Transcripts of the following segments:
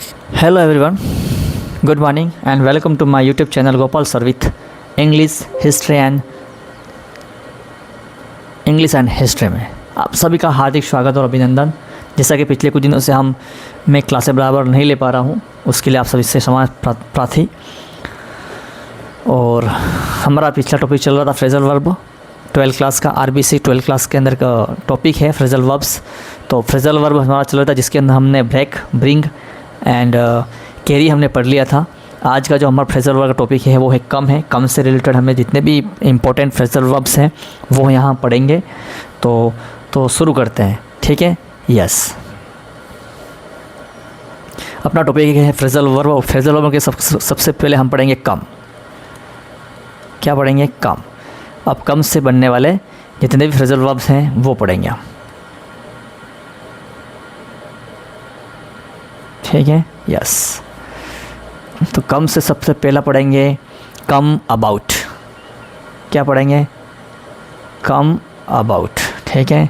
Hello everyone, good morning and welcome to my YouTube channel Gopal Sir with English History में आप सभी का हार्दिक स्वागत और अभिनंदन। जैसा कि पिछले कुछ दिनों से मैं क्लासें बराबर नहीं ले पा रहा हूँ, उसके लिए आप सभी से क्षमा प्रार्थी। और हमारा पिछला टॉपिक चल रहा था फ्रेजल वर्ब 12 क्लास का, RBC 12 क्लास के अंदर का टॉपिक है फ्रेजल वर्ब्स। तो फ्रेजल वर्ब हमारा चल रहा था जिसके अंदर हमने ब्रेक, ब्रिंग एंड कैरी हमने पढ़ लिया था। आज का जो हमारा फ्रेजल वर्ब का टॉपिक है वो है कम है। कम से रिलेटेड हमें जितने भी इम्पोर्टेंट फ्रेजल वर्ब्स हैं वो यहाँ पढ़ेंगे। तो शुरू करते हैं, ठीक है। यस, अपना टॉपिक है फ्रेजल वर्ब। और फ्रेजल वर्ब के सबसे पहले हम पढ़ेंगे कम। क्या पढ़ेंगे? कम। अब कम से बनने वाले जितने भी फ्रेजल वर्ब्स हैं वो पढ़ेंगे हम, ठीक है। यस, तो कम से सबसे पहला पढ़ेंगे कम अबाउट। क्या पढ़ेंगे? कम अबाउट, ठीक है।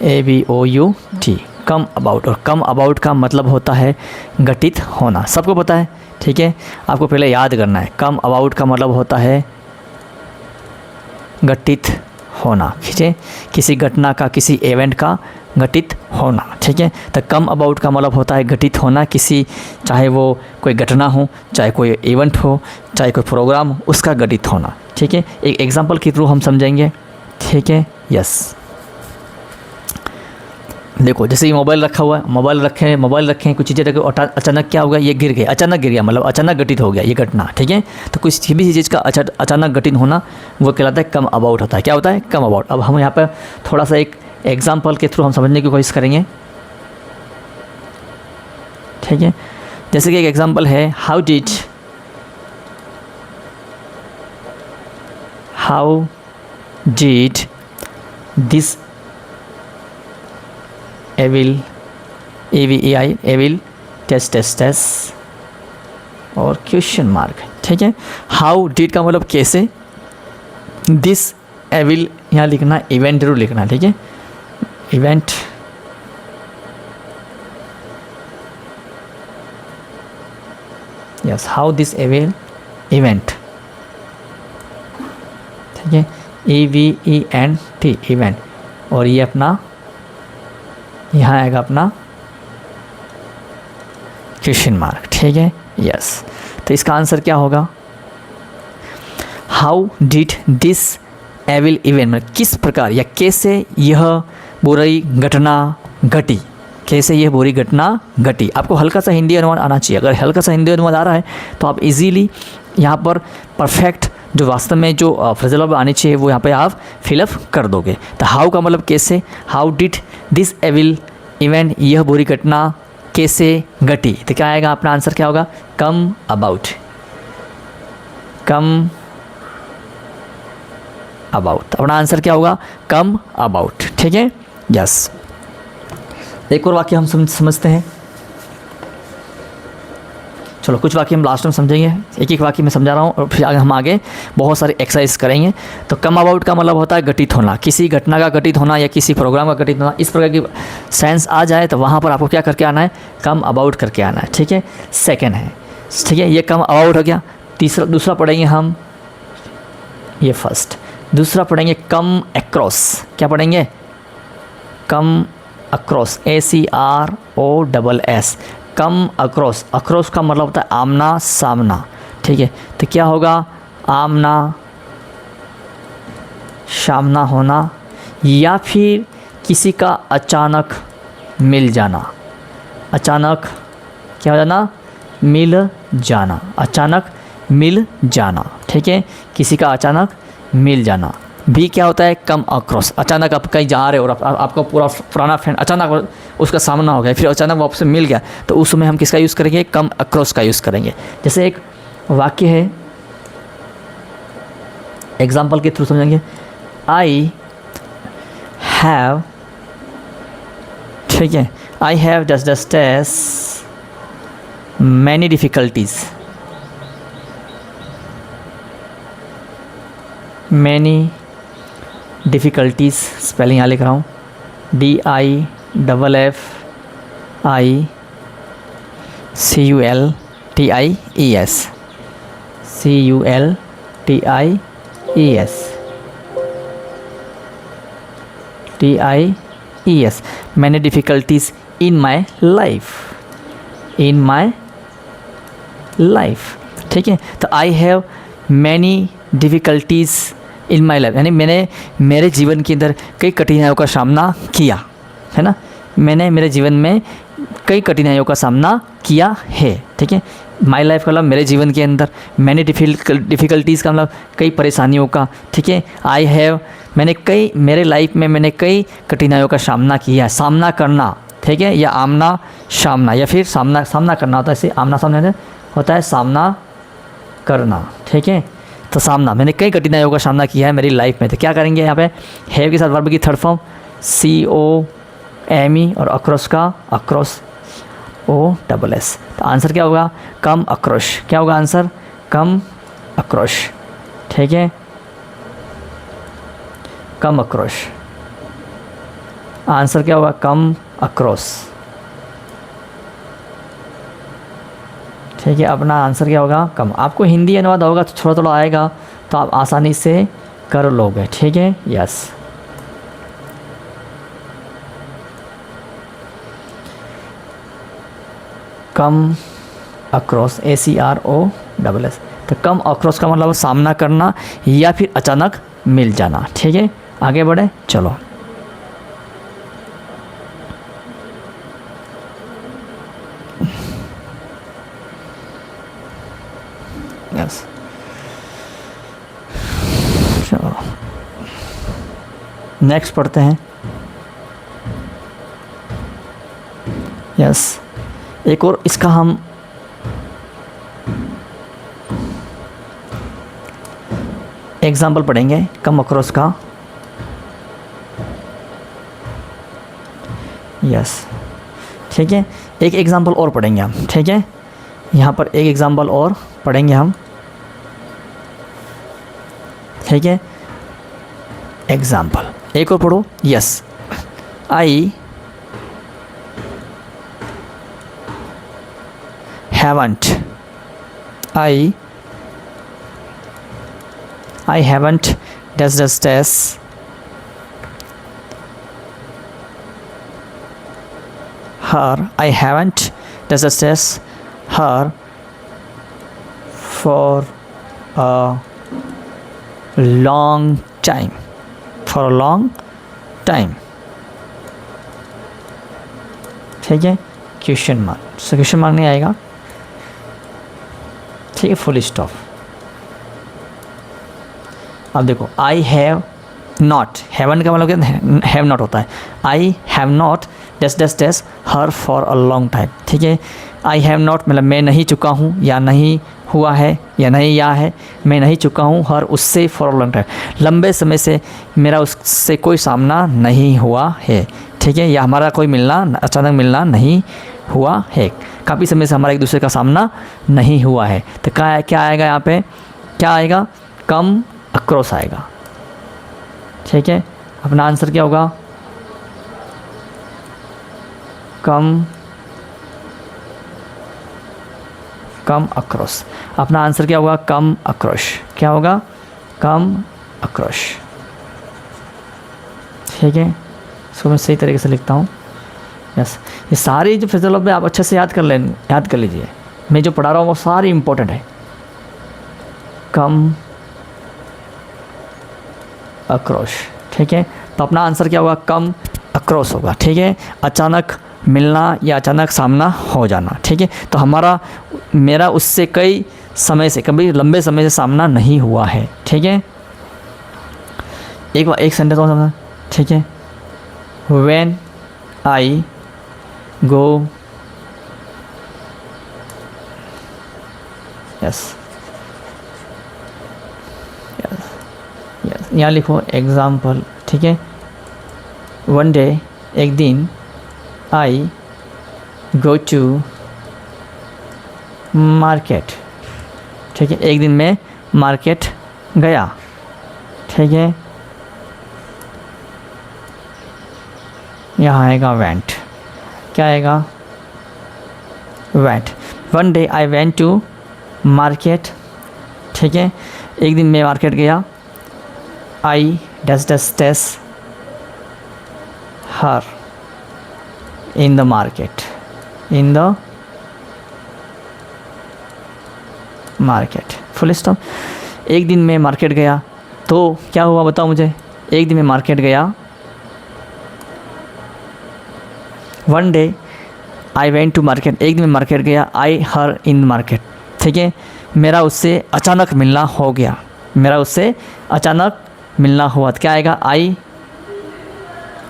ABOUT, come about. और कम अबाउट का मतलब होता है घटित होना, सबको पता है, ठीक है। आपको पहले याद करना है, कम अबाउट का मतलब होता है घटित होना, ठीक है। किसी घटना का, किसी इवेंट का घटित होना, ठीक है। तो कम अबाउट का मतलब होता है घटित होना किसी, चाहे वो कोई घटना हो, चाहे कोई इवेंट हो, चाहे कोई प्रोग्राम हो, उसका घटित होना, ठीक है। एक एग्जांपल के थ्रू हम समझेंगे, ठीक है। यस, देखो जैसे ये मोबाइल रखा हुआ है, मोबाइल रखे कुछ चीज़ें रखे, अचानक क्या होगा? ये गिर गए, अचानक गिर गया, मतलब अचानक घटित हो गया ये घटना, ठीक है। तो किसी भी चीज़ का अचानक घटित होना वो कहलाता है कम अबाउट होता है। क्या होता है? Come about. अब हम यहाँ पर थोड़ा सा एक एग्जाम्पल के थ्रू हम समझने की कोशिश करेंगे, ठीक है। जैसे कि एक एग्जाम्पल है, how did this evil test और क्वेश्चन मार्क, ठीक है। हाउ डिड का मतलब कैसे, दिस एविल यहाँ लिखना, इवेंट जरूर लिखना, ठीक है। Event, yes, how this evil event, ठीक है। EVENT event. और ये अपना यहाँ आएगा अपना क्वेश्चन मार्क, ठीक है। यस, तो इसका आंसर क्या होगा? How did this evil event, मतलब किस प्रकार या कैसे यह बुरी घटना घटी, कैसे यह बुरी घटना घटी। आपको हल्का सा हिंदी अनुवाद आना चाहिए। अगर हल्का सा हिंदी अनुवाद आ रहा है तो आप इजीली यहाँ पर परफेक्ट जो वास्तव में जो फ्रेजल वर्ब आनी चाहिए वो यहाँ पे आप फिलअप कर दोगे। तो हाउ का मतलब कैसे, how did this evil event, यह बुरी घटना कैसे घटी। तो क्या आएगा? अपना आंसर क्या होगा? Come about. कम अबाउट, अपना आंसर क्या होगा? कम अबाउट, ठीक है। यस, एक और वाक्य हम समझते हैं। चलो कुछ वाक्य हम लास्ट में समझेंगे, एक वाक्य मैं समझा रहा हूँ और फिर हम आगे बहुत सारे एक्सरसाइज करेंगे। तो कम अबाउट का मतलब होता है घटित होना, किसी घटना का घटित होना या किसी प्रोग्राम का घटित होना। इस प्रकार की सेंस आ जाए तो वहाँ पर आपको क्या करके आना है? कम अबाउट करके आना है, ठीक है। सेकेंड है, ठीक है, ये कम अबाउट हो गया। दूसरा पढ़ेंगे हम, ये फर्स्ट। दूसरा पढ़ेंगे कम अक्रॉस। क्या पढ़ेंगे? Come across, ACROSS, come across. Across का मतलब होता है आमना सामना, ठीक है। तो क्या होगा? आमना सामना होना या फिर किसी का अचानक मिल जाना। अचानक क्या हो जाना? मिल जाना, अचानक मिल जाना, ठीक है। किसी का अचानक मिल जाना भी क्या होता है? Come across. अचानक आप कहीं जा रहे हो और आपका पूरा पुराना फ्रेंड अचानक उसका सामना हो गया, फिर अचानक वो आपसे मिल गया, तो उस समय हम किसका यूज़ करेंगे? कम अक्रॉस का यूज़ करेंगे। जैसे एक वाक्य है, एग्जाम्पल के थ्रू समझेंगे। आई हैव, ठीक है, I have just many difficulties, many difficulties, spelling यहाँ लिख रहा हूँ, DIFFI CULTIES, CULTIES, many difficulties in my life, ठीक है। तो I have many difficulties in my life, यानी मैंने मेरे जीवन के अंदर कई कठिनाइयों का सामना किया है ना, मैंने मेरे जीवन में कई कठिनाइयों का सामना किया है, ठीक है। माई लाइफ का मतलब मेरे जीवन के अंदर, मैंने डिफ़िकल्टीज़ का मतलब कई परेशानियों का, ठीक है। आई हैव, मेरे लाइफ में मैंने कई कठिनाइयों का सामना किया है, सामना करना, ठीक है, या आमना सामना, या फिर सामना करना होता है, इसे आमना सामना होता है सामना करना, ठीक है। तो सामना, मैंने कई कठिनाइयों का सामना किया है मेरी लाइफ में। तो क्या करेंगे यहाँ पे, हैव के साथ वर्ब की थर्ड फॉर्म COME और अक्रॉस का अक्रॉस OSS। तो आंसर क्या होगा, कम अक्रॉस। क्या होगा आंसर, कम अक्रॉस, ठीक है, कम अक्रॉस। आंसर क्या होगा, कम अक्रॉस, ठीक है। अपना आंसर क्या होगा, कम। आपको हिंदी अनुवाद होगा तो थोड़ा थोड़ा आएगा, तो आप आसानी से कर लोगे, ठीक है। Yes, come across, ACROSS। तो कम अक्रॉस का मतलब सामना करना या फिर अचानक मिल जाना, ठीक है। आगे बढ़े, चलो। यस, चलो नेक्स्ट पढ़ते हैं। यस, एक और इसका हम एग्जाम्पल पढ़ेंगे कम अक्रॉस का। यस, ठीक है, एक एग्जाम्पल और पढ़ेंगे हम, ठीक है। यहाँ पर एक एग्जाम्पल और पढ़ेंगे हम, ठीक है। एग्जाम्पल एक और पढ़ो। Yes, I haven't, I haven't dash her, I haven't dash her for a long time, ठीक है। Question mark, so question mark नहीं आएगा, ठीक है, फुल स्टॉप। अब देखो, आई हैव नॉट, हैवन का मतलब क्या, हैव नॉट होता है। I have not dash dash dash her for a long time, ठीक है। आई हैव नॉट मतलब मैं नहीं चुका हूँ, या नहीं हुआ है, या नहीं या है, मैं नहीं चुका हूँ, हर उससे फॉर अ लॉन्ग टाइम, लंबे समय से मेरा उससे कोई सामना नहीं हुआ है, ठीक है, या हमारा कोई मिलना, अचानक मिलना नहीं हुआ है, काफ़ी समय से हमारा एक दूसरे का सामना नहीं हुआ है। तो क्या आएगा यहाँ पे, क्या आएगा, कम अक्रॉस आएगा, ठीक है। अपना आंसर क्या होगा, कम अक्रॉस। अपना आंसर क्या होगा, कम अक्रॉस। क्या होगा, कम अक्रॉस, ठीक है। इसको मैं सही तरीके से लिखता हूँ। यस, ये सारी जो फिजल आप अच्छे से याद कर लीजिए। मैं जो पढ़ा रहा हूँ वो सारी इम्पोर्टेंट है। कम अक्रॉस, ठीक है। तो अपना आंसर क्या होगा, कम अक्रॉस होगा, ठीक है। अचानक मिलना या अचानक सामना हो जाना, ठीक है। तो मेरा उससे कई समय से, कभी लंबे समय से सामना नहीं हुआ है, ठीक है। एक सेंटेंस और समझना, ठीक है। व्हेन आई गो, यस, यहाँ लिखो एग्जाम्पल, ठीक है। वन डे, एक दिन, आई गो टू मार्केट, ठीक है, एक दिन मैं मार्केट गया, ठीक है। यहाँ आएगा वेंट, क्या आएगा, went, one day I went to market, ठीक है, एक दिन मैं मार्केट गया, I dash dash dash her in the market, in the market, full stop. एक दिन मैं मार्केट गया, तो क्या हुआ बताओ मुझे, एक दिन मैं मार्केट गया, one day I went to market, एक दिन मैं मार्केट गया, आई हर इन मार्केट, ठीक है, मेरा उससे अचानक मिलना हो गया, मेरा उससे अचानक मिलना हुआ, तो क्या आएगा, आई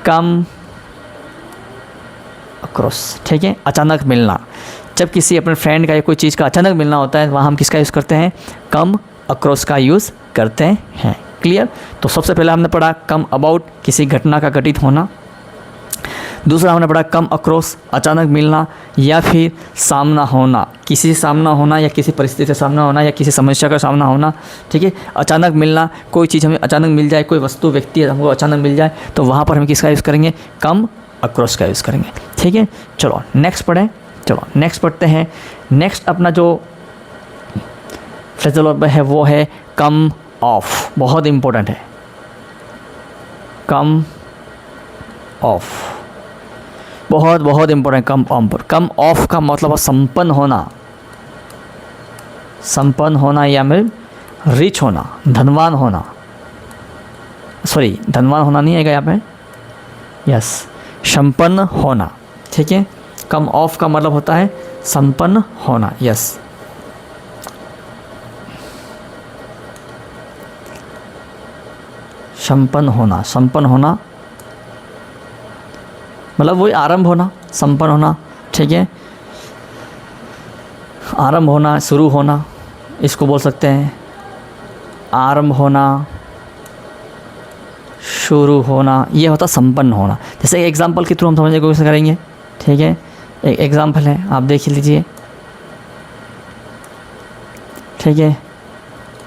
कम अक्रॉस, ठीक है, अचानक मिलना। जब किसी अपने फ्रेंड का या कोई चीज़ का अचानक मिलना होता है, वहाँ हम किसका यूज़ करते हैं, कम अक्रॉस का यूज़ करते हैं। क्लियर। तो सबसे पहले हमने पढ़ा कम अबाउट, किसी घटना का घटित होना। दूसरा हमने पढ़ा कम अक्रॉस, अचानक मिलना या फिर सामना होना, किसी से सामना होना या किसी परिस्थिति से सामना होना या किसी समस्या का सामना होना, ठीक है। अचानक मिलना, कोई चीज़ हमें अचानक मिल जाए, कोई वस्तु व्यक्ति हमको अचानक मिल जाए, तो वहाँ पर हम किसका यूज़ करेंगे, कम अक्रॉस का यूज़ करेंगे, ठीक है। चलो नेक्स्ट पढ़ें, चलो नेक्स्ट पढ़ते हैं। नेक्स्ट अपना जो फ्रेजल वर्ब है वो है कम ऑफ, बहुत इम्पोर्टेंट है, कम ऑफ, बहुत बहुत important, come of. Come of का मतलब संपन्न होना, संपन्न होना या फिर रिच होना, धनवान होना, सॉरी धनवान होना नहीं आएगा यहाँ पे, यस संपन्न होना, ठीक है। कम ऑफ का मतलब होता है संपन्न होना, यस। संपन्न होना, संपन्न होना मतलब वही आरंभ होना, संपन्न होना, ठीक है। आरंभ होना, शुरू होना, इसको बोल सकते हैं आरंभ होना, शुरू होना, ये होता संपन्न होना। जैसे एग्जाम्पल के थ्रू हम समझने की कोशिश करेंगे, ठीक है। एक एग्जाम्पल है, आप देख लीजिए, ठीक है।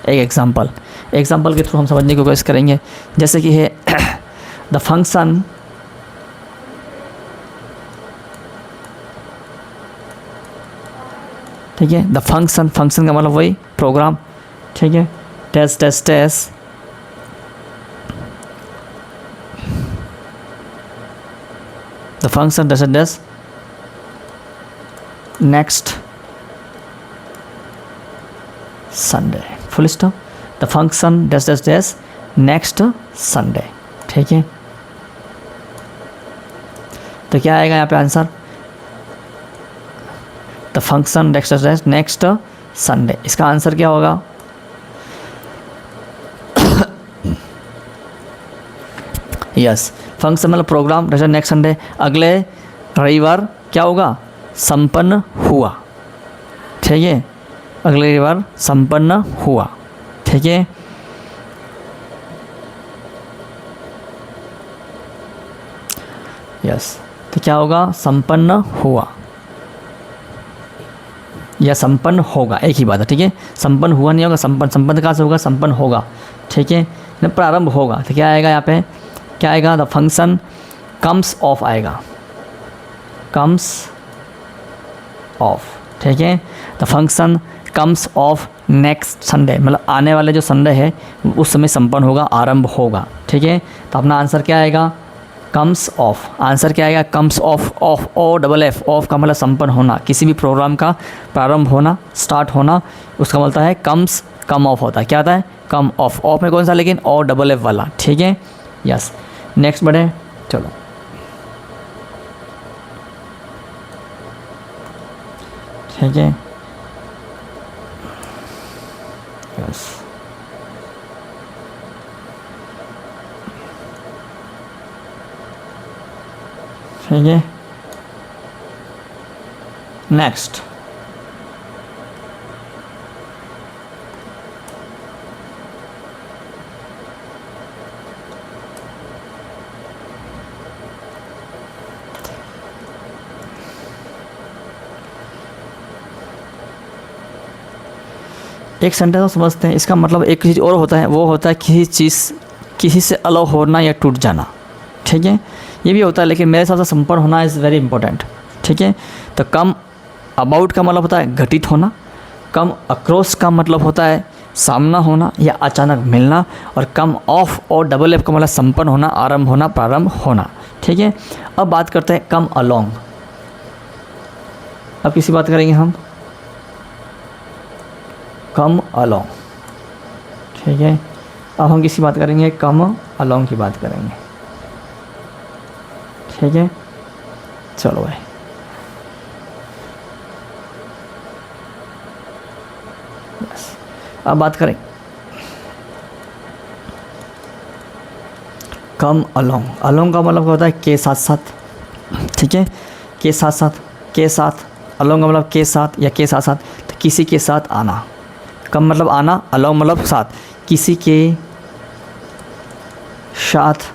एक एग्जाम्पल के थ्रू हम समझने की कोशिश करेंगे, जैसे कि है द फंक्शन, ठीक है। द फंक्शन, फंक्शन का मतलब वही प्रोग्राम, ठीक है। Test test test, the function test test next Sunday, full stop. The function dash dash dash next Sunday, ठीक है। तो क्या आएगा यहाँ पे answer, the function dash dash dash next Sunday, इसका आंसर क्या होगा, यस फंक्शन मतलब प्रोग्राम, डैश नेक्स्ट संडे, अगले रविवार क्या होगा, संपन्न हुआ, ठीक है। अगले रविवार संपन्न हुआ, ठीक है। यस, तो क्या होगा, संपन्न हुआ या संपन्न होगा, एक ही बात है, ठीक है। संपन्न हुआ नहीं होगा, संपन्न, संपन्न कहाँ से होगा, संपन्न होगा, ठीक है। प्रारंभ होगा, तो क्या आएगा यहाँ पे, क्या आएगा, द फंक्शन कम्स ऑफ आएगा, कम्स ऑफ, ठीक है। The function comes of next Sunday, मतलब आने वाले जो संडे है उस समय संपन्न होगा, आरंभ होगा, ठीक है। तो अपना आंसर क्या आएगा, कम्स ऑफ। आंसर क्या आएगा, comes off, off O double F, off का मतलब संपन्न होना, किसी भी प्रोग्राम का प्रारंभ होना, स्टार्ट होना, उसका मतलब है कम्स, कम ऑफ होता है, क्या आता है, कम ऑफ। ऑफ में कौन सा, लेकिन ओ डबल एफ वाला, ठीक है, यस। नेक्स्ट बढ़े, चलो ठीक है, यस। ठीक है, नेक्स्ट एक सेंटेंस को समझते हैं, इसका मतलब एक चीज़ और होता है, वो होता है किसी चीज़, किसी से अलग होना या टूट जाना, ठीक है। ये भी होता है, लेकिन मेरे हिसाब से संपन्न होना इज़ वेरी इंपॉर्टेंट, ठीक है। तो कम अबाउट का मतलब होता है घटित होना, कम अक्रॉस का मतलब होता है सामना होना या अचानक मिलना, और कम ऑफ और डबल एफ का मतलब संपन्न होना, आरंभ होना, प्रारंभ होना। ठीक है, अब बात करते हैं कम अलोंग। अब किसी बात करेंगे हम कम अलोंग। ठीक है, अब हम किसी बात करेंगे कम अलोंग की बात करेंगे। ठीक है, चलो भाई बस अब बात करें कम अलोंग। अलोंग का मतलब होता है के साथ साथ। ठीक है, के साथ साथ, के साथ, अलोंग का मतलब के साथ या के साथ साथ, तो किसी के साथ आना। कम मतलब आना, अलोंग मतलब साथ, किसी के साथ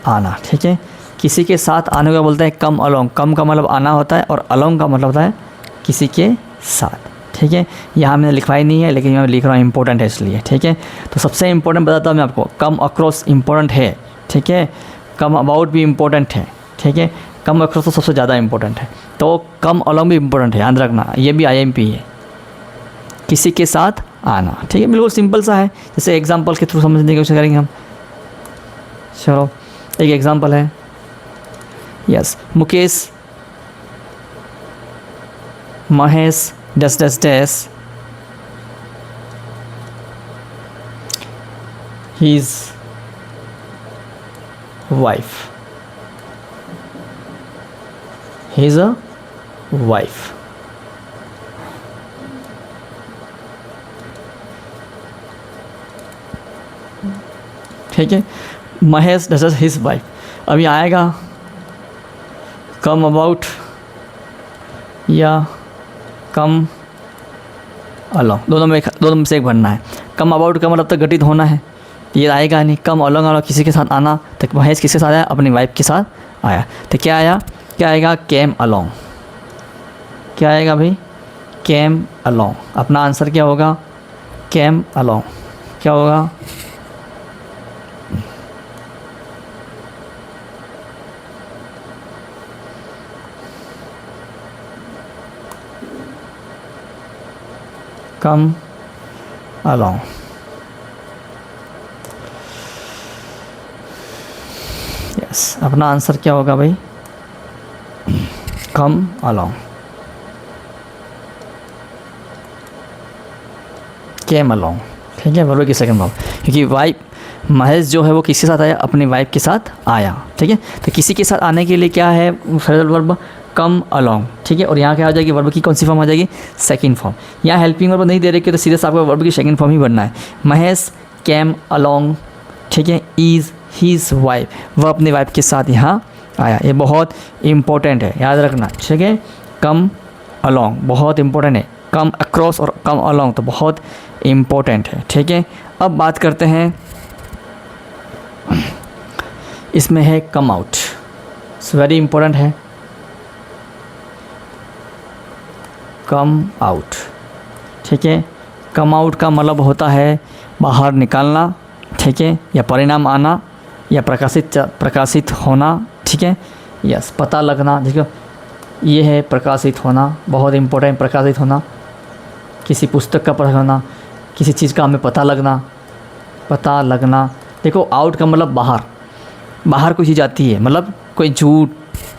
आना। ठीक है, किसी के साथ आने को बोलते हैं कम अलोंग। कम का मतलब आना होता है और अलोंग का मतलब होता है किसी के साथ। ठीक है, यहाँ मैंने लिखवाई नहीं है लेकिन मैं लिख रहा हूँ, इंपॉर्टेंट है इसलिए। ठीक है, तो सबसे इंपॉर्टेंट बताता हूँ मैं आपको, कम अक्रॉस इंपॉर्टेंट है। ठीक है, कम अबाउट भी इंपॉर्टेंट है। ठीक है, कम अक्रॉस तो सबसे ज़्यादा इंपॉर्टेंट है, तो कम अलोंग भी इंपॉर्टेंट है, याद रखना, ये भी IMP है, किसी के साथ आना। ठीक है, बिल्कुल सिंपल सा है, जैसे एग्जाम्पल के थ्रू समझने की कोशिश करेंगे हम। चलो एक एग्जाम्पल है, yes, Mukesh Mahesh dash dash dash his wife, his a wife। ठीक है, महेश डैश हिज वाइफ। अभी आएगा कम अबाउट या कम अलोंग, दोनों में से एक बनना है। कम अबाउट का मतलब तो घटित होना है, ये आएगा नहीं। कम अलोंग वाला किसी के साथ आना, तो महेश किसके साथ आया, अपनी वाइफ के साथ आया, तो क्या आया, क्या आएगा, केम अलोंग। क्या आएगा भाई, केम अलोंग। अपना आंसर क्या होगा, केम अलोंग। क्या होगा, कम अलोंग। यस, अपना आंसर क्या होगा भाई, कम अलोंग, केम अलोंग। ठीक है, वर्ब की सेकंड फॉर्म, क्योंकि वाइफ महेश जो है वो किसके साथ आया, अपनी वाइफ के साथ आया। ठीक है, तो किसी के साथ आने के लिए क्या है, फ्रेजल वर्ब कम अलोंग। ठीक है, और यहाँ क्या आ जाएगी, वर्ब की कौन सी फॉर्म आ जाएगी, सेकंड फॉर्म। यहाँ हेल्पिंग वर्ब नहीं दे रहे कि, तो सीधे आपको वर्ब की सेकंड फॉर्म ही बनना है, महेश केम अलोंग। ठीक है, इज़ हीज वाइफ, वह अपनी वाइफ के साथ यहाँ आया। ये बहुत इंपॉर्टेंट है, याद रखना। ठीक है, कम अलोंग बहुत इंपॉर्टेंट है, कम अक्रॉस और कम अलोंग तो बहुत इम्पोर्टेंट है। ठीक है, अब बात करते हैं, इसमें है कम आउट, वेरी इंपॉर्टेंट है, कम आउट। ठीक है, कम आउट का मतलब होता है बाहर निकालना। ठीक है, या परिणाम आना या प्रकाशित होना। ठीक है, यस, पता लगना। देखो ये है प्रकाशित होना, बहुत इंपॉर्टेंट, प्रकाशित होना, किसी पुस्तक का पढ़ना, किसी चीज़ का हमें पता लगना, पता लगना। देखो आउट का मतलब बाहर, बाहर कोई चीज़ आती है, मतलब कोई झूठ,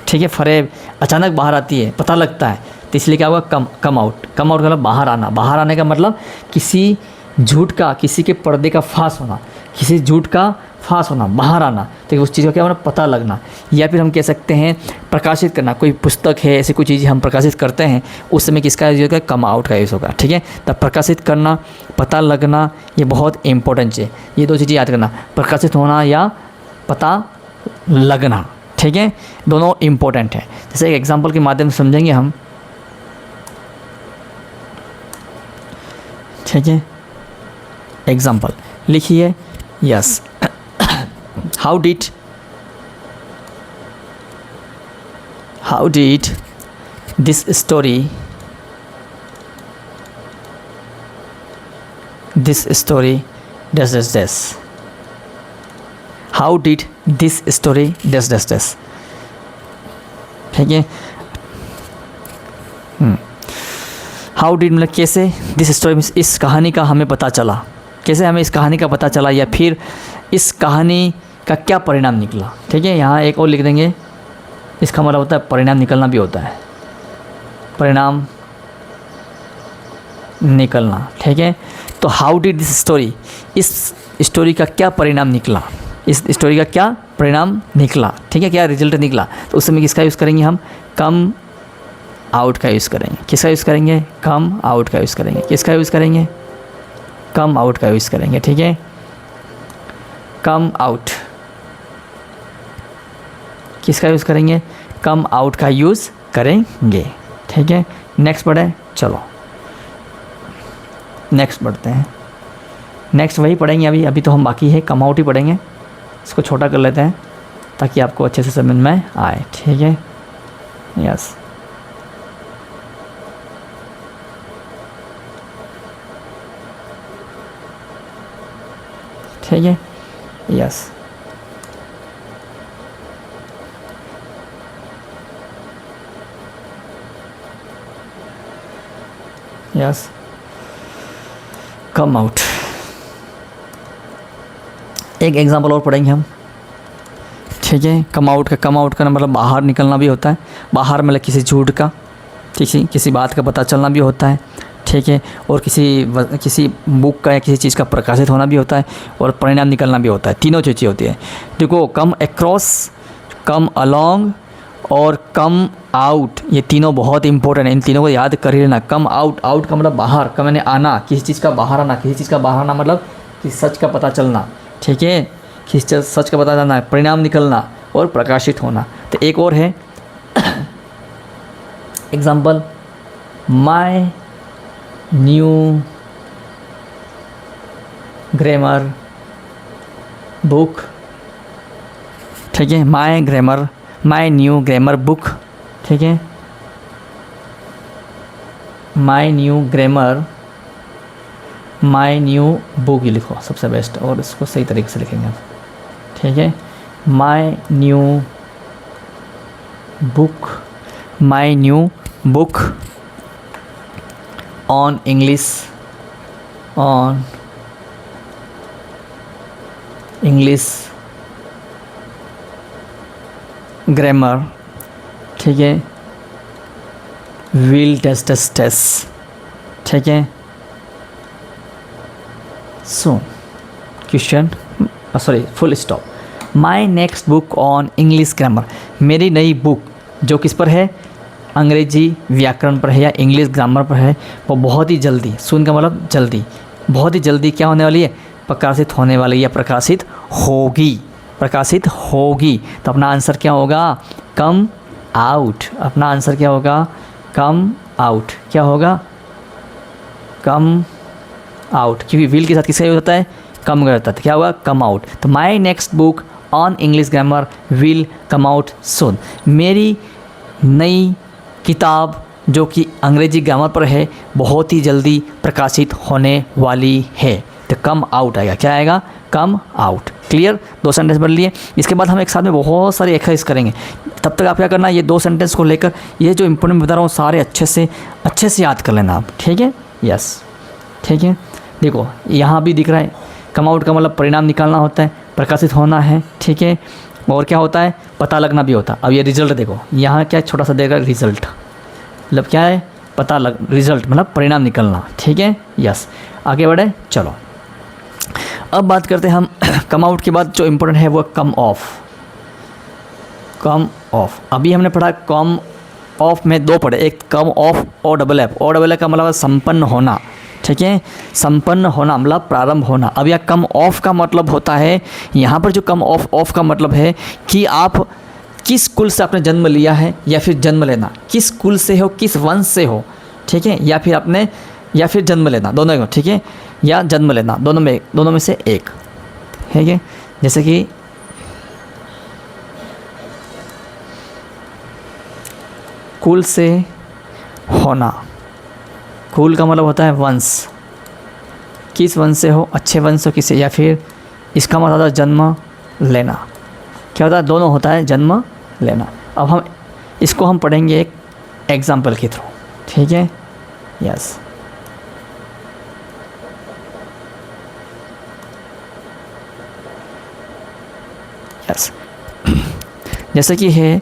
ठीक है, फरेब अचानक बाहर आती है, पता लगता है, तो इसलिए क्या होगा, कम आउट। कम आउट का मतलब बाहर आना। बाहर आने का मतलब किसी झूठ का, किसी के पर्दे का फांस होना, किसी झूठ का फांस होना, बाहर आना, तो उस चीज़ का क्या होना, पता लगना। या फिर हम कह सकते हैं प्रकाशित करना, कोई पुस्तक है, ऐसी कोई चीज़ हम प्रकाशित करते हैं, उस समय किसका यूज़ होगा, कम आउट का यूज़ होगा। ठीक है, तब प्रकाशित करना, पता लगना, ये बहुत इंपॉर्टेंट है। ये दो चीज़ें याद करना, प्रकाशित होना या पता लगना। ठीक है, दोनों इंपॉर्टेंट है। जैसे एक एग्जाम्पल के माध्यम से समझेंगे हम। ठीक है, एग्जाम्पल लिखिए, yes, how did this story dash dash dash, how did this story dash dash dash। ठीक है, हाउ डिड मतलब कैसे, दिस स्टोरी इस कहानी का हमें पता चला, कैसे हमें इस कहानी का पता चला, या फिर इस कहानी का क्या परिणाम निकला। ठीक है, यहाँ एक और लिख देंगे, इसका मतलब होता है परिणाम निकलना भी होता है, परिणाम निकलना। ठीक है, तो हाउ डिड दिस स्टोरी, इस स्टोरी का क्या परिणाम निकला, इस स्टोरी का क्या परिणाम निकला। ठीक है, क्या रिजल्ट निकला, तो उस समय किसका यूज़ करेंगे हम, कम आउट का यूज़ करेंगे। किसका यूज़ करेंगे, कम आउट का यूज़ करेंगे। किसका यूज़ करेंगे, कम आउट का यूज़ करेंगे। ठीक है, कम आउट, किसका यूज़ करेंगे, कम आउट का यूज़ करेंगे। ठीक है, नेक्स्ट पढ़े, चलो नेक्स्ट पढ़ते हैं। नेक्स्ट वही पढ़ेंगे, अभी तो हम बाकी है कम आउट ही पढ़ेंगे। इसको छोटा कर लेते हैं ताकि आपको अच्छे से समझ में आए। ठीक है, यस, ठीक है, यस, यस, कम आउट। एक एग्जांपल और पढ़ेंगे हम। ठीक है, कम आउट का मतलब बाहर निकलना भी होता है, बाहर मतलब किसी झूठ का, किसी बात का पता चलना भी होता है। ठीक है, और किसी बुक का या किसी चीज़ का प्रकाशित होना भी होता है, और परिणाम निकलना भी होता है। तीनों चीज़ें होती है। देखो, कम अक्रॉस, कम अलोंग और कम आउट, ये तीनों बहुत इंपॉर्टेंट है, इन तीनों को याद कर ही लेना। कम आउट, आउट का मतलब बाहर, का मैंने आना, किसी चीज़ का बाहर आना, किसी चीज़ का बाहर आना मतलब किसी सच का पता चलना। ठीक है, किसी सच का पता चलना, परिणाम निकलना और प्रकाशित होना। तो एक और है example, my new grammar book. ठीक है, माय न्यू ग्रामर बुक। ठीक है, माय न्यू बुक ही लिखो, सबसे बेस्ट, और इसको सही तरीके से लिखेंगे आप। ठीक है, my new book on English grammar. ठीक है, विल टेस्ट। ठीक है, so question, sorry, full stop. My next book on English grammar, मेरी नई बुक जो किस पर है, अंग्रेजी व्याकरण पर है या इंग्लिश ग्रामर पर है, वो बहुत ही जल्दी, सुन का मतलब जल्दी, बहुत ही जल्दी क्या होने वाली है, प्रकाशित होने वाली या प्रकाशित होगी। तो अपना आंसर क्या होगा, कम आउट। अपना आंसर क्या होगा, कम आउट। क्या होगा, कम आउट, क्योंकि विल के साथ किसका यूज होता है, कम का होता है। क्या होगा, कम आउट। तो my next book on English grammar will come out soon, मेरी नई किताब जो कि अंग्रेजी ग्रामर पर है बहुत ही जल्दी प्रकाशित होने वाली है। तो कम आउट आएगा, क्या आएगा, कम आउट। क्लियर, 2 सेंटेंस बन लिए। इसके बाद हम एक साथ में बहुत सारी एक्सरसाइज करेंगे। तब तक आप क्या करना, ये 2 सेंटेंस को लेकर ये जो इंपॉर्टेंट बता रहा हूँ सारे अच्छे से याद कर लेना आप। ठीक है, यस, ठीक है। देखो यहाँ भी दिख रहा है, कम आउट का मतलब परिणाम निकालना होता है, प्रकाशित होना है। ठीक है, और क्या होता है, पता लगना भी होता है। अब ये रिजल्ट देखो, यहाँ क्या छोटा सा देगा, रिजल्ट मतलब क्या है, रिजल्ट मतलब परिणाम निकलना। ठीक है, यस, आगे बढ़े, चलो अब बात करते हैं हम कम आउट के बाद जो इम्पोर्टेंट है वो कम ऑफ। अभी हमने पढ़ा कम ऑफ में 2 पढ़े, एक कम ऑफ ओ डबल एफ का मतलब संपन्न होना। ठीक है, संपन्न होना मतलब प्रारंभ होना। अब यह कम ऑफ का मतलब होता है, यहाँ पर जो कम ऑफ का मतलब है कि आप किस कुल से आपने जन्म लिया है या फिर जन्म लेना, किस कुल से हो, किस वंश से हो। ठीक है, या फिर जन्म लेना, दोनों। ठीक है, या जन्म लेना, दोनों में से एक। ठीक है, जैसे कि कुल से होना, कुल का मतलब होता है वंश, किस वंश से हो, अच्छे वंश हो किसे, या फिर इसका मतलब होता है जन्म लेना। क्या होता है, दोनों होता है, जन्म लेना। अब हम इसको पढ़ेंगे एक एग्जाम्पल के थ्रू। ठीक है, यस। यस जैसे कि है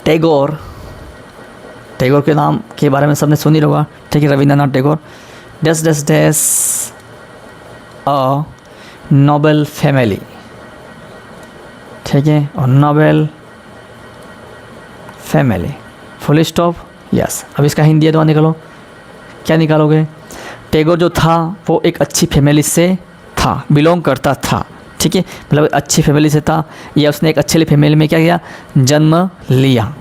टैगोर, टैगोर के नाम के बारे में सबने सुन ही होगा, ठीक है, Rabindranath Tagore. Dash dash dash a Nobel family, ठीक है, और Nobel family full stop, yes. अब इसका हिंदी है तो निकालो, क्या निकालोगे? टैगोर जो था वो एक अच्छी फैमिली से था, बिलोंग करता था, ठीक है, मतलब अच्छी फैमिली से था, या उसने एक अच्छी फैमिली में क्या किया? जन्म लिया,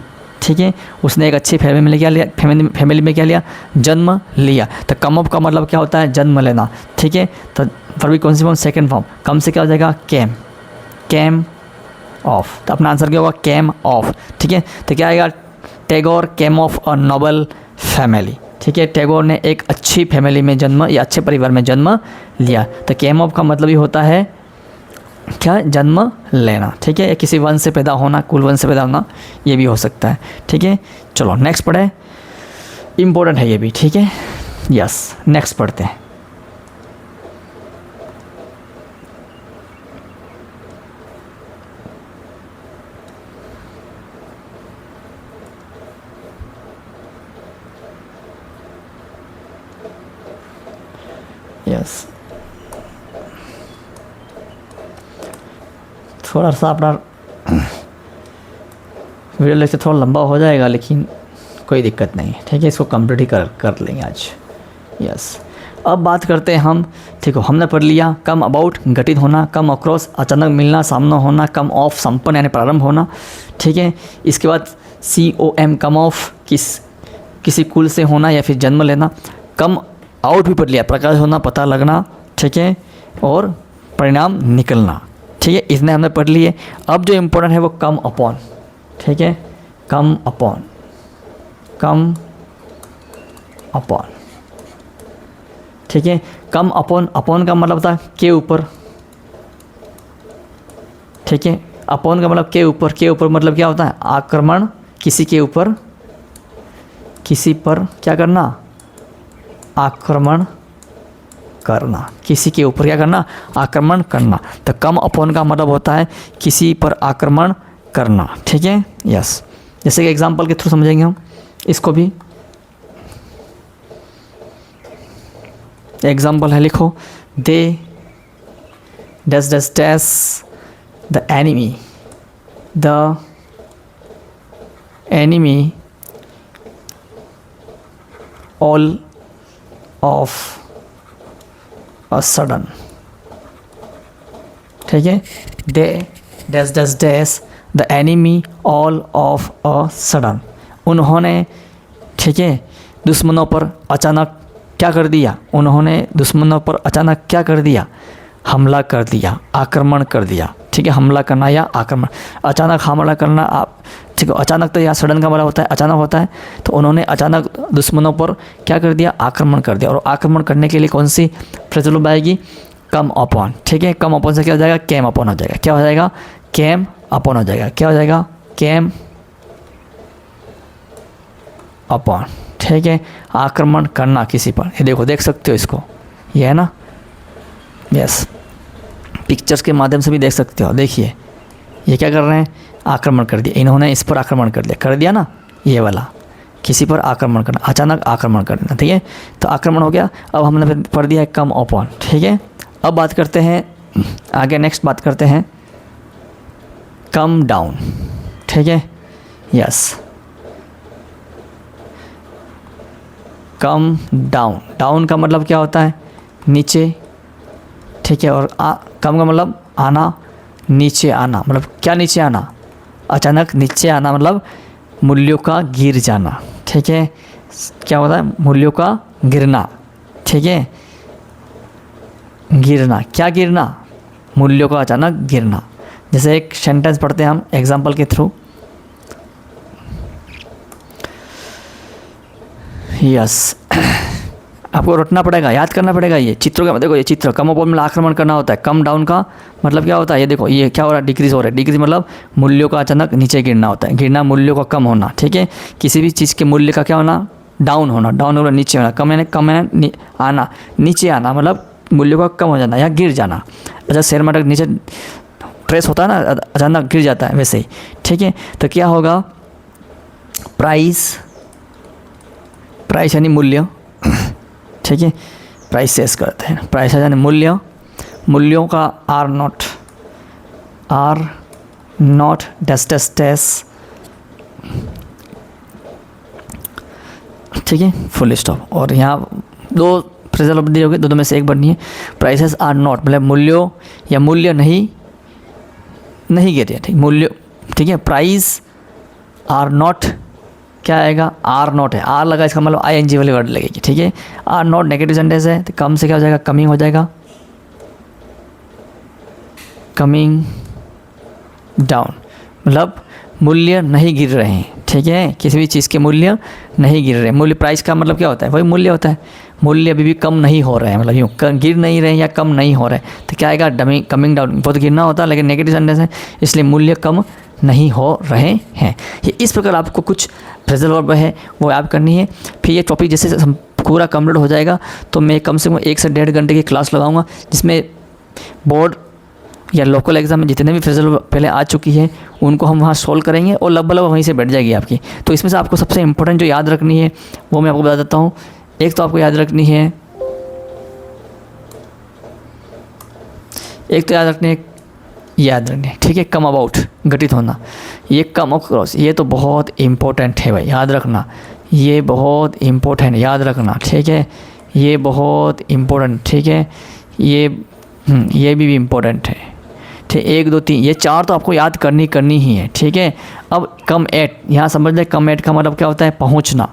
ठीक है, उसने एक अच्छी फैमिली में क्या लिया? फैमिली में क्या लिया? जन्म लिया। तो कम ऑफ का मतलब क्या होता है? जन्म लेना, ठीक है। तो वर्ब कौन सी फॉर्म? Second form. कम से क्या हो जाएगा? Came, came off. तो अपना आंसर क्या होगा? कैम ऑफ, ठीक है। तो क्या आएगा? Tagore came of a noble family, ठीक है। टैगोर ने एक अच्छी फैमिली में जन्म या अच्छे परिवार में जन्म लिया। तो कैम ऑफ का मतलब ही होता है क्या? जन्म लेना, ठीक है, या किसी वंश से पैदा होना, कुल वंश से पैदा होना, ये भी हो सकता है, ठीक है। चलो नेक्स्ट पढ़े, इम्पोर्टेंट है ये भी, ठीक है, यस। नेक्स्ट पढ़ते हैं। यस थोड़ा सा अपना वीडियो लेक्चर थोड़ा लंबा हो जाएगा, लेकिन कोई दिक्कत नहीं, ठीक है, इसको कंप्लीट ही कर लेंगे आज, यस। अब बात करते हैं हम, ठीक हो, हमने पढ़ लिया कम अबाउट घटित होना, कम अक्रॉस अचानक मिलना, सामना होना, कम ऑफ संपन्न यानी प्रारंभ होना, ठीक है। इसके बाद COM कम ऑफ किसी कुल से होना या फिर जन्म लेना। कम आउट भी पढ़ लिया, प्रकाश होना, पता लगना, ठीक है, और परिणाम निकलना, ठीक है, इतने हमने पढ़ लिए। अब जो इम्पोर्टेंट है वो कम अपॉन, ठीक है, कम अपॉन, कम अपॉन, ठीक है। कम अपॉन, अपॉन का मतलब था के ऊपर, ठीक है, अपॉन का मतलब के ऊपर, के ऊपर मतलब क्या होता है? आक्रमण, किसी के ऊपर, किसी पर क्या करना? आक्रमण करना, किसी के ऊपर क्या करना? आक्रमण करना। तो कम अपॉन का मतलब होता है किसी पर आक्रमण करना, ठीक है, यस। जैसे कि एग्जांपल के थ्रू समझेंगे हम इसको भी। एग्जांपल है, लिखो, they dash dash dash the enemy, the enemy all of a sudden, ठीक है, they dash dash dash the enemy all of a sudden, उन्होंने, ठीक है, दुश्मनों पर अचानक क्या कर दिया? उन्होंने दुश्मनों पर अचानक क्या कर दिया? हमला कर दिया, आक्रमण कर दिया, ठीक है, हमला करना या आक्रमण। अचानक हमला करना, आप ठीक है, अचानक तो यहाँ सडन का मतलब होता है अचानक होता है, तो उन्होंने अचानक दुश्मनों पर क्या कर दिया? आक्रमण कर दिया। और आक्रमण करने के लिए कौन सी प्रचलित आएगी? कम अपॉन, ठीक है, कम अपॉन से क्या हो जाएगा? कैम अपॉन हो जाएगा। क्या हो जाएगा? कैम अपॉन हो जाएगा। क्या हो जाएगा? कैम अपॉन, ठीक है, आक्रमण करना किसी पर। ये देखो, देख सकते हो इसको, ये है ना, यस, पिक्चर्स के माध्यम से भी देख सकते हो। देखिए ये क्या कर रहे हैं? आक्रमण कर दिया, इन्होंने इस पर आक्रमण कर दिया ना, ये वाला, किसी पर आक्रमण करना, अचानक आक्रमण करना, ठीक है, तो आक्रमण हो गया। अब हमने पढ़ दिया है कम अपॉन, ठीक है। अब बात करते हैं आगे, नेक्स्ट बात करते हैं कम डाउन, ठीक है, यस, कम डाउन। डाउन का मतलब क्या होता है? नीचे, ठीक है, और कम का मतलब आना, नीचे आना, मतलब क्या नीचे आना? अचानक नीचे आना, मतलब मूल्यों का गिर जाना, ठीक है, क्या होता है? मूल्यों का गिरना, ठीक है, गिरना, क्या गिरना? मूल्यों का अचानक गिरना। जैसे एक सेंटेंस पढ़ते हैं हम एग्जाम्पल के थ्रू, यस, आपको रटना पड़ेगा, याद करना पड़ेगा। ये चित्रों का देखो, ये चित्र कम अपोल में आक्रमण करना होता है। कम डाउन का मतलब क्या होता है, ये देखो ये क्या हो रहा है, डिक्रीज हो रहा है। डिक्रीज मतलब मूल्यों का अचानक नीचे गिरना होता है, गिरना मूल्यों का कम होना, ठीक है। किसी भी चीज़ के मूल्य का क्या होना, डाउन होना, डाउन होना नीचे होना, कम है आना, नीचे आना मतलब मूल्यों का कम हो जाना या गिर जाना। अच्छा शेयर मार्केट नीचे ट्रेस होता है ना, अचानक गिर जाता है वैसे ही, ठीक है। तो क्या होगा, प्राइस यानी मूल्य, ठीक है, प्राइसेस करते हैं, प्राइस यानी मूल्य, मूल्यों का आर नॉट डैश, ठीक है, फुल स्टॉप। और यहाँ दो फ्रेजल वर्ब दिए होंगे, दोनों में से एक बननी है। प्राइसेस आर नॉट मतलब मूल्यों या मूल्य नहीं गिरे, ठीक, मूल्य, ठीक है। प्राइस आर नॉट क्या आएगा, आर नॉट है, आर लगा इसका मतलब ING वाली वर्ड लगेगी, ठीक है। आर नॉट नेगेटिव सेंटेंस है, तो कम से क्या हो जाएगा, कमिंग हो जाएगा, कमिंग डाउन मतलब मूल्य नहीं गिर रहे हैं, ठीक है। किसी भी चीज़ के मूल्य नहीं गिर रहे। मूल्य प्राइस का मतलब क्या होता है, वही मूल्य होता है। मूल्य अभी भी कम नहीं हो रहे हैं, मतलब यूँ गिर नहीं रहे हैं या कम नहीं हो रहे, तो क्या आएगा, कमिंग डाउन। बहुत गिरना होता है लेकिन नेगेटिव सेंटेंस है, इसलिए मूल्य कम नहीं हो रहे हैं। ये इस प्रकार आपको कुछ फ्रेजल वर्ब है वो याद करनी है। फिर ये टॉपिक जैसे पूरा कंप्लीट हो जाएगा तो मैं कम से कम 1 से 1.5 घंटे की क्लास लगाऊंगा, जिसमें बोर्ड या लोकल एग्जाम में जितने भी फ्रेजल पहले आ चुकी है उनको हम वहाँ सोल्व करेंगे और लगभग वहीं से बैठ जाएगी आपकी। तो इसमें से आपको सबसे इम्पोर्टेंट जो याद रखनी है वो मैं आपको बता देता हूँ। एक तो आपको याद रखनी है, ठीक है, कम अबाउट घटित होना, ये कम अक्रॉस, ये तो बहुत इम्पोर्टेंट है भाई, याद रखना, ये बहुत इम्पोर्टेंट, याद रखना, ठीक है, ये बहुत इम्पोर्टेंट, ठीक है। ये भी इम्पोर्टेंट है, ठीक, 1 2 3 ये 4 तो आपको याद करनी ही है, ठीक है। अब कम एट, यहाँ समझ लें, कम एट का मतलब क्या होता है, पहुँचना,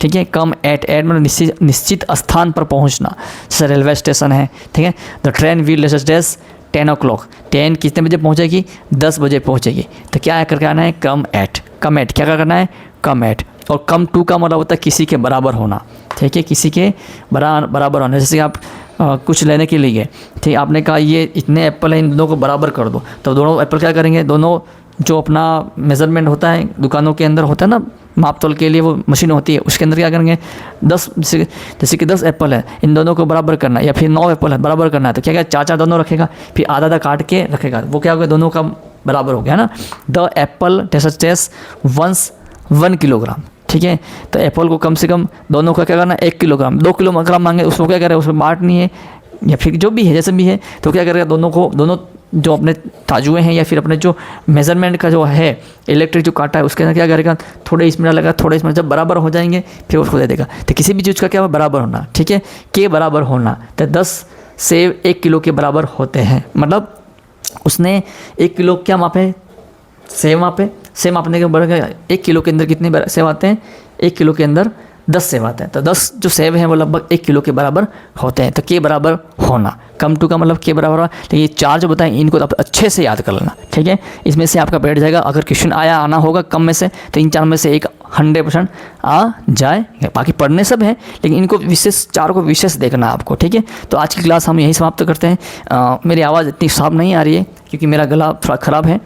ठीक है। कम एट मतलब निश्चित स्थान पर पहुँचना, जैसे रेलवे स्टेशन है, ठीक है। The train will reach 10 o'clock, train कितने बजे पहुँचेगी, 10 बजे पहुँचेगी। तो क्या करके आना है, कम एट क्या करना है, कम एट। और कम टू का मतलब होता है किसी के बराबर होना, ठीक है, किसी के बराबर होना। जैसे आप कुछ लेने के लिए, ठीक, आपने कहा ये इतने एप्पल हैं, इन दोनों को बराबर कर दो, तो दोनों एप्पल क्या करेंगे, दोनों जो अपना मेज़रमेंट होता है दुकानों के अंदर होता है ना, माप तोल के लिए वो मशीन होती है, उसके अंदर क्या करेंगे, 10 जैसे कि 10 एप्पल है, इन दोनों को बराबर करना है, या फिर 9 एप्पल है बराबर करना है, तो क्या 4 दोनों रखेगा, फिर आधा काट के रखेगा, वो क्या होगा, दोनों का बराबर हो गया ना। The apple test once 1 kilogram, ठीक है। तो एप्पल को कम से कम दोनों का क्या करना, 1 किलोग्राम, 2 किलोग्राम मांगे, उसको क्या करें, उसमें बांटनी है या फिर जो भी है जैसे भी है, तो क्या करेगा, दोनों जो अपने ताजुए हैं या फिर अपने जो मेज़रमेंट का जो है इलेक्ट्रिक जो काटा है उसके अंदर क्या करेगा, थोड़े इसमें डालेगा, थोड़े इसमें, जब बराबर हो जाएंगे फिर उसको दे देगा। तो किसी भी चीज़ का क्या बराबर होना, ठीक है, के बराबर होना। तो 10 सेब 1 किलो के बराबर होते हैं, मतलब उसने 1 किलो क्या मापे, सेब मापे, सेब मापने के बराबर 1 किलो के अंदर कितने सेब आते हैं, 1 किलो के अंदर 10 सेब आते हैं। तो 10 जो सेब हैं वो लगभग 1 किलो के बराबर होते हैं। तो के बराबर होना, कम टू का मतलब के बराबर होना। लेकिन ये 4 जो बताएं इनको तो आप अच्छे से याद कर लेना, ठीक है। इसमें से आपका बैठ जाएगा, अगर क्वेश्चन आना होगा कम में से तो इन 4 में से एक 100% आ जाए। बाकी पढ़ने सब है लेकिन इनको विशेष 4 को विशेष देखना है आपको, ठीक है। तो आज की क्लास हम यहीं समाप्त करते हैं। मेरी आवाज़ इतनी साफ नहीं आ रही है क्योंकि मेरा गला थोड़ा ख़राब है।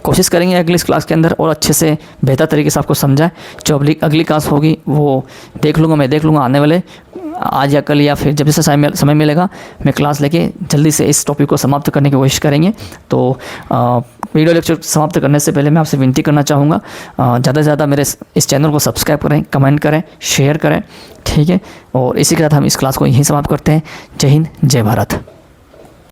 कोशिश करेंगे अगली क्लास के अंदर और अच्छे से बेहतर तरीके से आपको समझाएं। जो अगली क्लास होगी वो देख लूँगा आने वाले आज या कल या फिर जब से समय मिलेगा मैं क्लास लेके जल्दी से इस टॉपिक को समाप्त करने की कोशिश करेंगे। तो वीडियो लेक्चर समाप्त करने से पहले मैं आपसे विनती करना चाहूँगा, ज़्यादा से ज़्यादा मेरे इस चैनल को सब्सक्राइब करें, कमेंट करें, शेयर करें, ठीक है। और इसी के साथ हम इस क्लास को यहीं समाप्त करते हैं। जय हिंद, जय भारत।